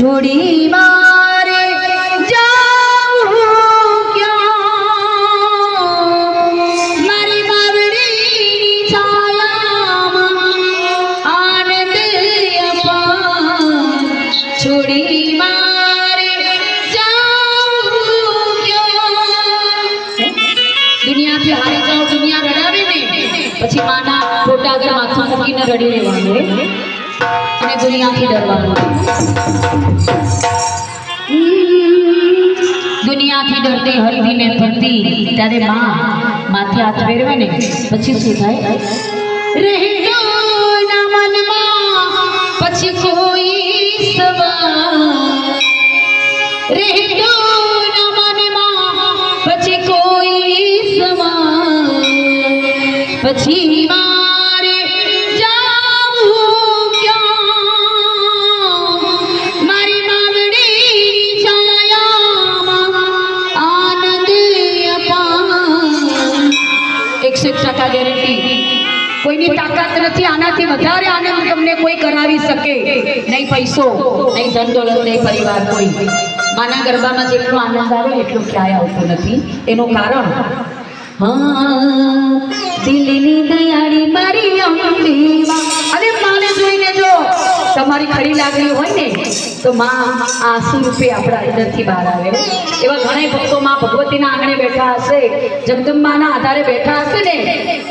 છોડી મારે જાવું ક્યાં મારી બાવડીની છાયામાં આનંદ અપાર છોડી મારે જાવું ક્યાં દુનિયાથી હારી જાઓ દુનિયા રડાવે ને પછી માના ફોટા આગળ માથું મૂકીને રડી રહેવાનું અને દુનિયાથી ડરવાનું દુનિયાથી ડરતી હરવીને ફરતી ત્યારે માથે હાથ ફેરવે ને પછી શું થાય રહેતો ના મનમાં પછી કોઈ સવાલ રહેતો ના મનમાં પછી કોઈ સવાલ પછી મારે જાવું ક્યાં મારી બાવડીની છાયામાં આનંદ અપાર 101% ગેરંટી કોઈની તાકાત નથી આનાથી વધારે આનંદ તમને કોઈ કરાવી શકે નહીં પૈસો નહીં ધન દોલત નહીં પરિવાર કોઈ માના ગરબામાં જેટલો આનંદ આવે એટલો ક્યાંય આવતો નથી એનું કારણ દિલની દયાળી મારી અંબેમાં અને માને જોઈને જો તમારી ખરી લાગણી હોય ને તો માં આંસુ રૂપે આપણા અંદરથી બહાર આવે એવા ઘણા ભક્તો માં ભગવતીના આંગણે બેઠા હશે જગદંબાના આધારે બેઠા હશે ને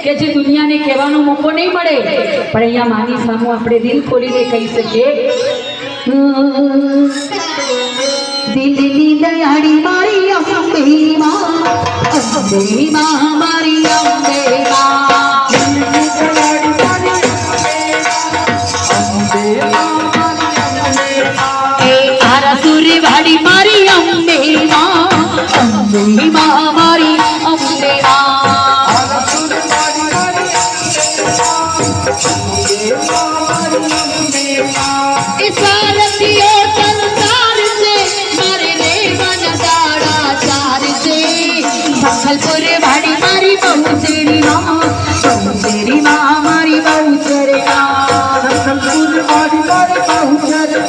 કે જે દુનિયાને કહેવાનો મોકો નહીં મળે પણ અહીંયા માની સામે આપણે દિલ ખોલીને કહી શકીએ દિલની દયાળી મારી અંબેમાં અંબેમાં મારી અંબેમાં સુરવાડી મારી અંબેમાં અંબેમાં મારી અંબેમાં સારથીઓ સંસાર છે મારે દેવન દાડા ચાર છે સંખલપુર વાડી મારી બહુચેરી માં મારી બહુચેરી સંખલપુર વાડી મારી બહુચેરી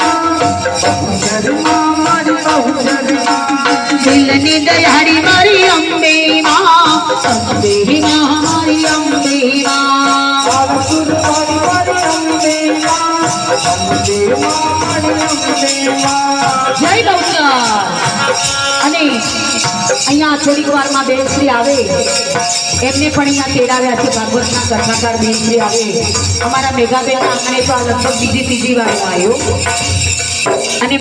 દિલની દયાળી મારી અંબેમાં અંબેમાં મારી અંબેમાં જય ગૌતમ અને અહીંયા થોડીક વારમાં બેનશ્રી આવે એમને પણ અહીંયા તેડાવ્યા છે ભાગવતના કથાકાર બેનશ્રી આવે અમારા મેઘાબેનના આંગણે તો આ લગભગ બીજી ત્રીજી વાર આવ્યો અને